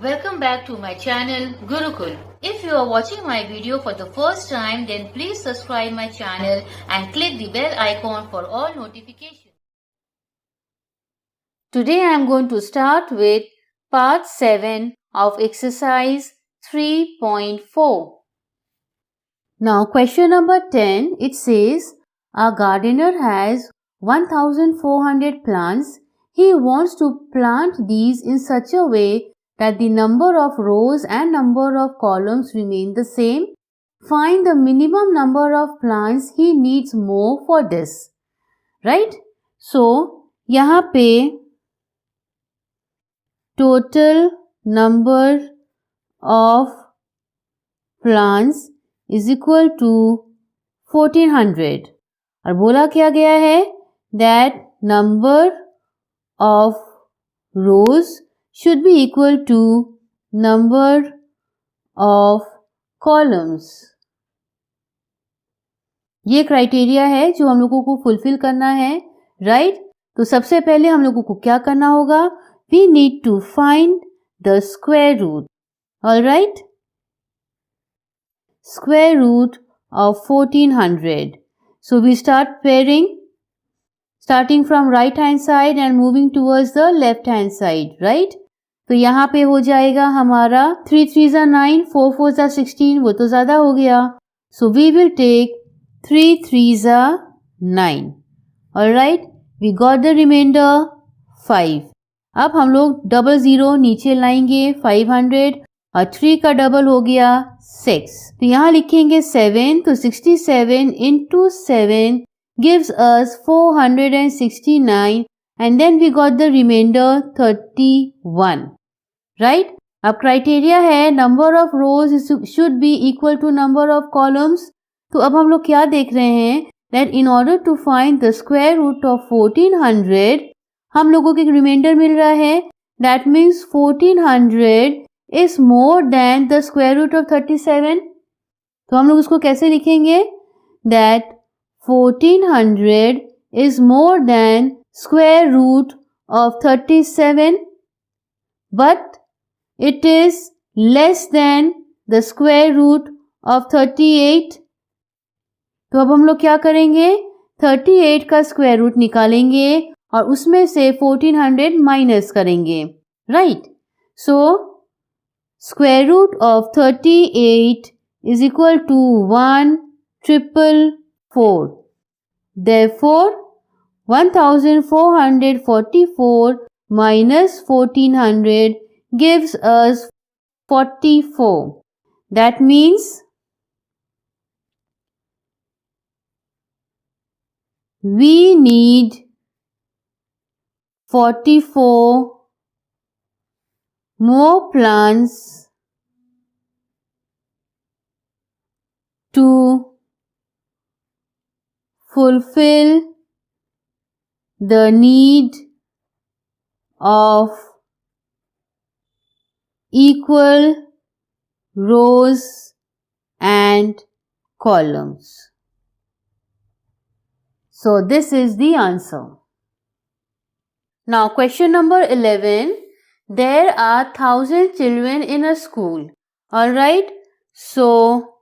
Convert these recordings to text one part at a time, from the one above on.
Welcome back to my channel Gurukul. If you are watching my video for the first time, then please subscribe my channel and click the bell icon for all notifications. Today I am going to start with part 7 of exercise 3.4. Now question number 10, it says, a gardener has 1400 plants. He wants to plant these in such a way that the number of rows and number of columns remain the same. Find the minimum number of plants he needs more for this. Right? So, यहाँ पे total number of plants is equal to 1400 और बोला क्या गया है that number of rows should be equal to number of columns. ये criteria है जो हम लोगों को फुलफिल करना है, राइट? तो सबसे पहले हम लोगों को क्या करना होगा? We need to find the square root. All right? Square root of 1400. So we start pairing, starting from right hand side and moving towards the left hand side, right? तो यहाँ पे हो जाएगा हमारा 3 3s are 9, 4 4s are 16, वो तो ज़्यादा हो गया. So we will take 3 3s are 9. Alright, we got the remainder 5. अब हम लोग डबल ज़ीरो नीचे लाएंगे 500 और 3 का डबल हो गया 6. तो यहाँ लिखेंगे 7, तो 67 into 7 gives us 469 and then we got the remainder 31. Right? अब क्राइटेरिया है number of rows should be equal to number of columns. तो अब हम लोग क्या देख रहे हैं that in order to find the square root of 1400 हम लोगों को एक रिमाइंडर मिल रहा है that means 1400 is more than the square root of 37. तो हम लोग उसको कैसे लिखेंगे that 1400 is more than square root of 37 but it is less than the square root of 38. तो अब हम लोग क्या करेंगे 38 का स्क्वायर रूट निकालेंगे और उसमें से 1400 माइनस करेंगे, right? So square root of 38 is equal to 1444. Therefore, 1444 minus 1400 gives us 44. That means we need 44 more plants to fulfill the need of equal rows and columns. So this is the answer. Now question number 11. There are 1000 children in a school. Alright. So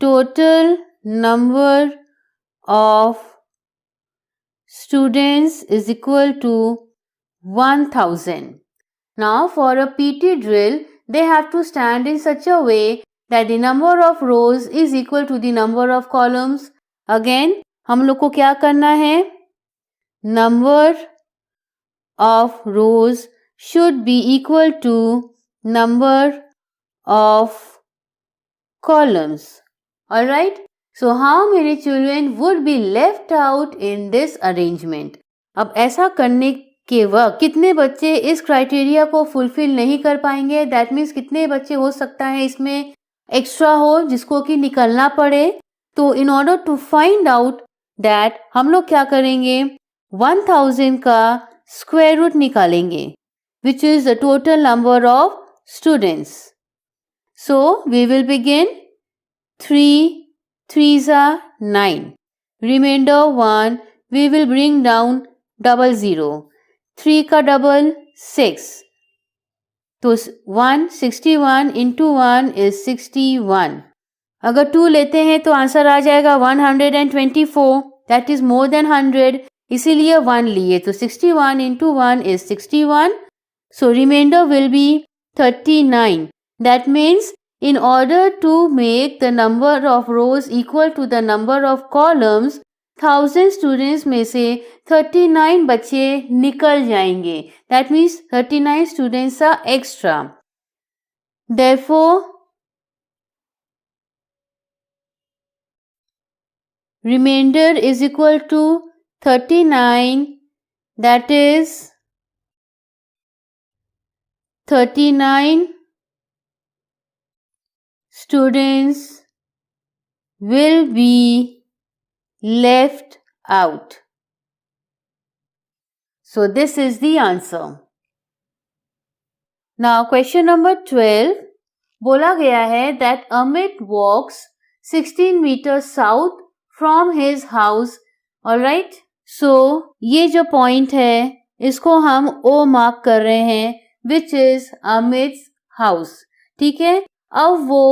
total number of students is equal to 1000. Now for a PT drill, they have to stand in such a way that the number of rows is equal to the number of columns. Again, हम लोग को क्या करना है? Number of rows should be equal to number of columns. Alright? So how many children would be left out in this arrangement? अब ऐसा करने के वक्त कितने बच्चे इस क्राइटेरिया को फुलफिल नहीं कर पाएंगे? दैट मीन्स कितने बच्चे हो सकता है इसमें एक्स्ट्रा हो जिसको कि निकलना पड़े? तो in order to find out that हम लोग क्या करेंगे 1000 का स्क्वायर रूट निकालेंगे which is the total number of students. So we will begin 3 3s are 9. Remainder 1 we will bring down 00. 3 का डबल 6. तो 161 into 1 is 61. अगर 2 लेते हैं तो आंसर आ जाएगा 124. That is more than 100. इसीलिए 1 लिए तो 61 into 1 is 61. So remainder will be 39. That means in order to make the number of rows equal to the number of columns, 1000 students में से 39 बच्चे निकल जाएंगे. That means 39 students are extra. Therefore, remainder is equal to 39. That is 39 students will be left out. So this is the answer. Now question number 12. बोला गया है that Amit walks 16 meters south from his house. Alright? So ये जो point है इसको हम O mark कर रहे हैं which is Amit's house. ठीक है? अब वो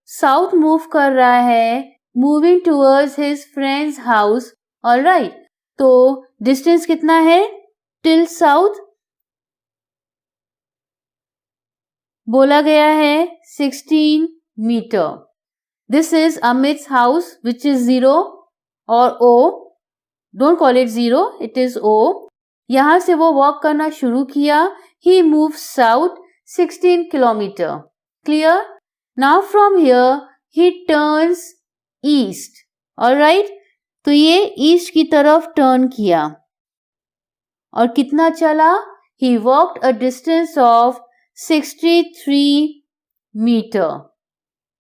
साउथ मूव कर रहा है moving towards his friends house. Alright, तो डिस्टेंस कितना है टिल साउथ? बोला गया है 16 metre. This is Amit's house which is 0 और O. Don't call it 0, it is O. यहां से वो वॉक करना शुरू किया. He moves south 16 kilometer. Clear? Now from here he turns east. Alright? तो ये ईस्ट की तरफ टर्न किया और कितना चला? He walked a distance of 63 meter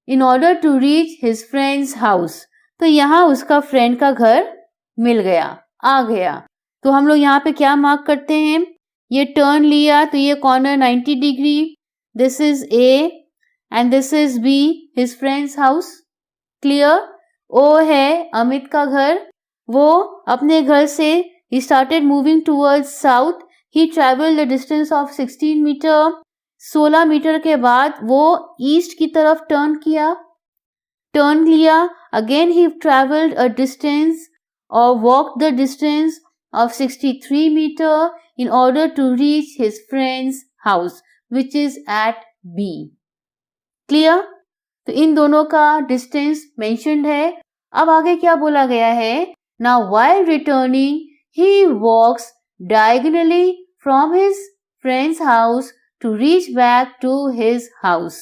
in order to reach his friend's house. तो यहाँ उसका फ्रेंड का घर मिल गया, आ गया. तो हम लोग यहाँ पे क्या मार्क करते हैं? ये टर्न लिया तो ये corner 90 degree. This is A and this is B, his friends house. Clear? O है अमित का घर. वो अपने घर से he started moving towards south. He traveled the distance of 16 metre. 16 metre के बाद वो ईस्ट की तरफ टर्न किया, टर्न लिया. Again he traveled a distance or walked the distance of 63 meter in order to reach his friend's house which is at B. Clear? तो इन दोनों का डिस्टेंस मेंशन्ड है. अब आगे क्या बोला गया है? Now while returning he walks diagonally from his friend's house to reach back to his house.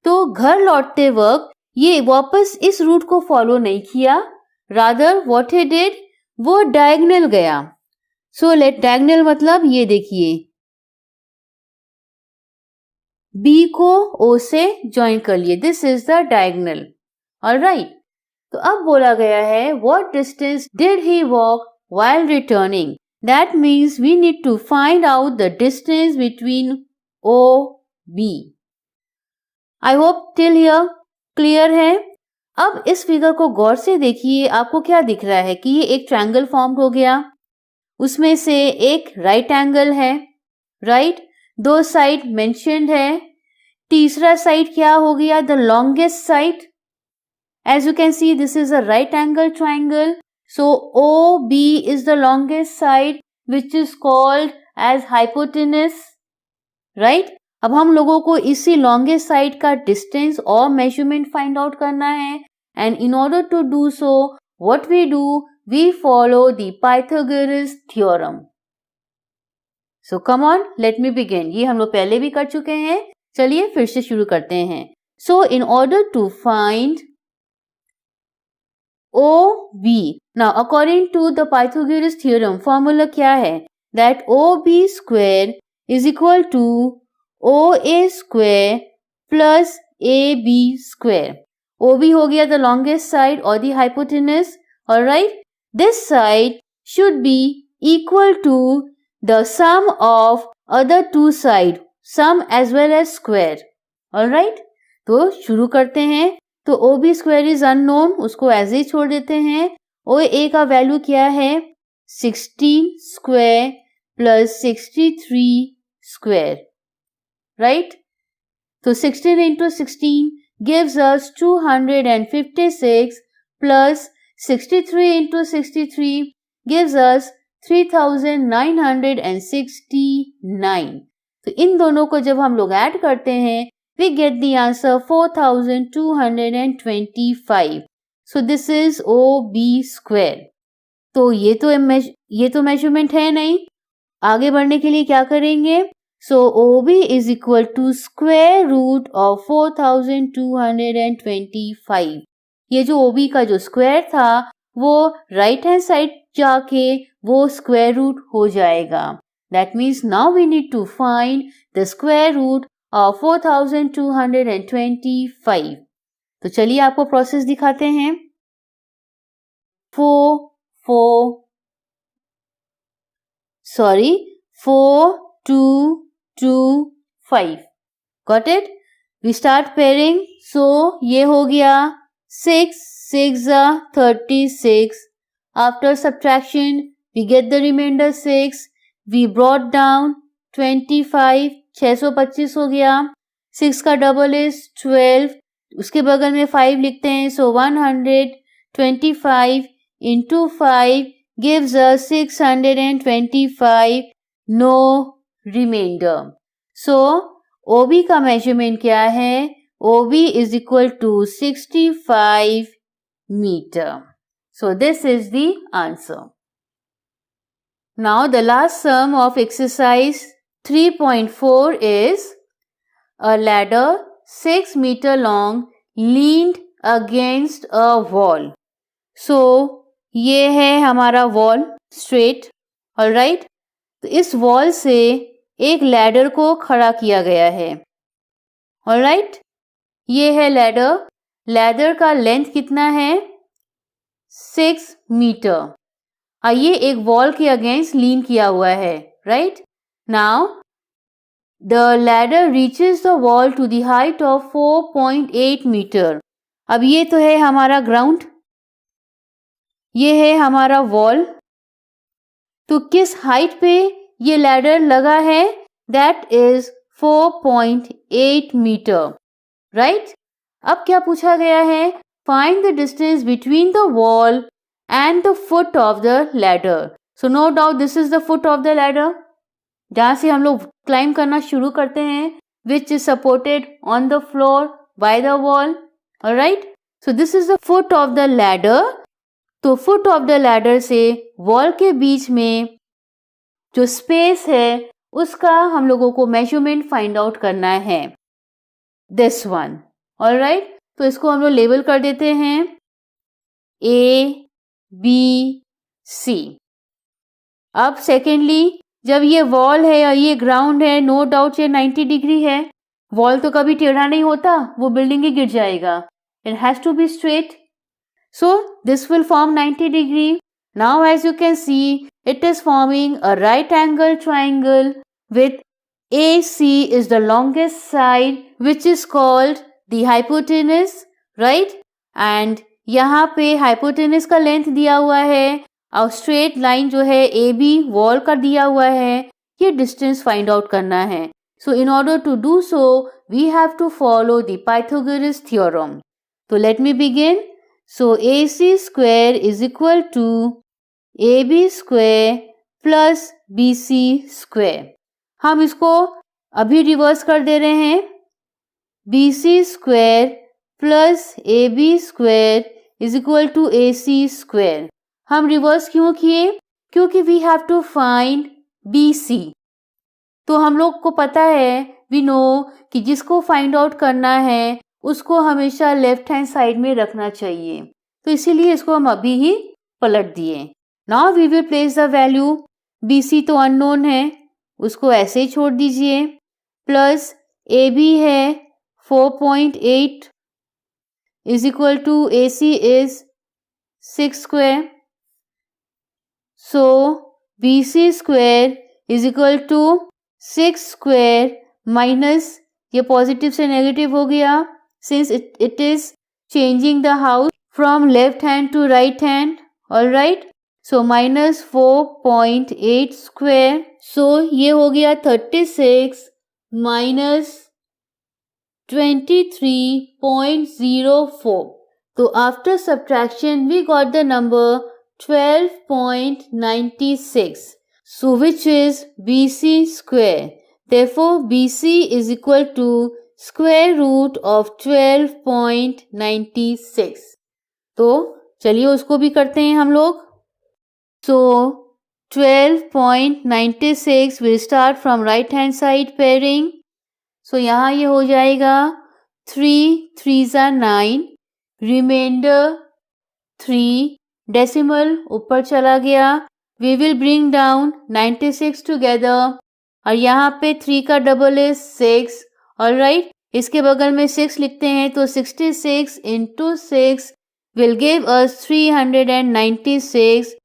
तो घर लौटते वक्त ये वापस इस रूट को फॉलो नहीं किया. rather what he did, वो डायगोनल गया. सो लेट डायगोनल मतलब ये देखिए B को O से ज्वाइन कर लिए. This is the diagonal. Alright, तो अब बोला गया है what distance did he walk while returning. That means we need to find out the distance between O B. I hope till here clear है. अब इस फिगर को गौर से देखिए. आपको क्या दिख रहा है कि ये एक ट्रायंगल फॉर्म हो गया. उसमें से एक राइट एंगल है, राइट. दो साइड मेंशन्ड है. तीसरा साइड क्या हो गया? The longest side. As you can see this is a right angle triangle. So OB is the longest side which is called as hypotenuse, right. अब हम लोगों को इसी लॉन्गेस्ट साइड का डिस्टेंस और मेजरमेंट फाइंड आउट करना है. And in order to do so what we do, we follow the Pythagoras theorem. So come on, let me begin. ये हम लोग पहले भी कर चुके हैं. चलिए फिर से शुरू करते हैं. So in order to find OB, now according to the Pythagoras theorem, formula क्या है? That OB square is equal to OA square plus AB square. OB हो गया the longest side or the hypotenuse. Alright. This side should be equal to the sum of other two sides, sum as well as square. Alright? तो शुरू करते हैं. तो OB square is unknown, उसको ऐसे ही छोड़ देते हैं. OA का वैल्यू क्या है? 16 square plus 63 square. Right? तो 16 into 16 gives us 256 plus 63 into 63 gives us 3969. तो इन दोनों को जब हम लोग ऐड करते हैं we get the answer 4225. So this is OB square. तो ये तो मेजरमेंट है नहीं. आगे बढ़ने के लिए क्या करेंगे? So OB is equal to square root of 4225. ये जो OB का जो स्क्वायर था वो राइट हैंड साइड जाके वो स्क्वायर रूट हो जाएगा. That means now we need to find the square root of 4225. तो चलिए आपको प्रोसेस दिखाते हैं. 4 2 2 5. Got it? We start pairing. So ये हो गया 6 6 36. After subtraction we get the remainder 6. We brought down 25. 625 हो गया. 6 का डबल इज 12. उसके बगल में 5 लिखते हैं. So 125 into 5 gives us 625. No remainder. So OB का मेजरमेंट क्या है? OB is equal to 65 meter. So this is the answer. Now the last sum of exercise 3.4 is a ladder 6 meter long leaned against a wall. So ये है हमारा wall straight. Alright? तो इस wall से एक ladder को खड़ा किया गया है. ऑलराइट, ये है लैडर. लैडर का लेंथ कितना है? 6 मीटर. ये एक वॉल के अगेंस्ट लीन किया हुआ है. Right now the ladder reaches the wall to the height of 4.8 metre. अब ये तो है हमारा ग्राउंड, ये है हमारा वॉल. तो किस हाइट पे ये लैडर लगा है? That is 4.8 metre. राइट, अब क्या पूछा गया है? Find the distance between the wall and the foot of the ladder. So no doubt this is the foot of the ladder, जहां से हम लोग क्लाइंब करना शुरू करते हैं, which is supported on the floor by the wall. Alright, so this is the foot of the ladder. तो foot of the ladder से वॉल के बीच में जो स्पेस है उसका हम लोगों को मेजरमेंट फाइंड आउट करना है. This one. ऑलराइट, तो इसको हम लोग लेबल कर देते हैं A, B, C. अब सेकेंडली, जब ये वॉल है और ये ग्राउंड है, नो डाउट ये 90 डिग्री है. वॉल तो कभी टेढ़ा नहीं होता, वो बिल्डिंग ही गिर जाएगा. It has to be straight. So this will form 90 degree. Now as you can see, it is forming a right angle triangle with AC is the longest side, which is called the hypotenuse, right? And यहाँ पे hypotenuse का length दिया हुआ है और straight line जो है AB wall का दिया हुआ है. ये distance find out करना है. So in order to do so, we have to follow the Pythagoras theorem. So let me begin. So AC square is equal to AB square plus BC square. हम इसको अभी reverse कर दे रहे हैं. BC square plus AB square is equal to AC square. हम reverse क्यों किए? क्योंकि we have to find BC. तो हम लोग को पता है, we know कि जिसको फाइंड आउट करना है उसको हमेशा लेफ्ट हैंड साइड में रखना चाहिए. तो इसीलिए इसको हम अभी ही पलट दिए. Now we will place the value. BC तो अननोन है, उसको ऐसे ही छोड़ दीजिए. प्लस AB है 4.8 is equal to AC is 6 square. So BC square is equal to 6 square minus, ये पॉजिटिव से नेगेटिव हो गया since it is changing the house from left hand to right hand. Alright, so minus 4.8 square. So ये हो गया 36 minus 23.04. So after subtraction we got the number 12.96. So which is BC square. Therefore BC is equal to square root of 12.96. तो चलिए उसको भी करते हैं हम लोग. So 12.96 will start from right hand side pairing. So यहाँ ये हो जाएगा 3 3s are 9, remainder 3, decimal ऊपर चला गया. We will bring down 96 together और यहाँ पे 3 का डबल is 6. Alright, इसके बगल में 6 लिखते हैं तो 66 into 6 will give us 396,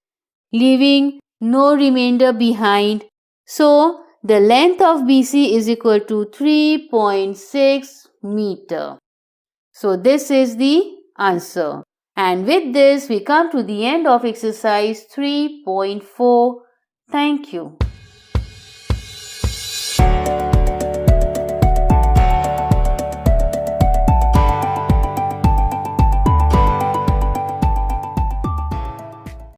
leaving no remainder behind. So the length of BC is equal to 3.6 meter. So this is the answer. And with this we come to the end of exercise 3.4. Thank you.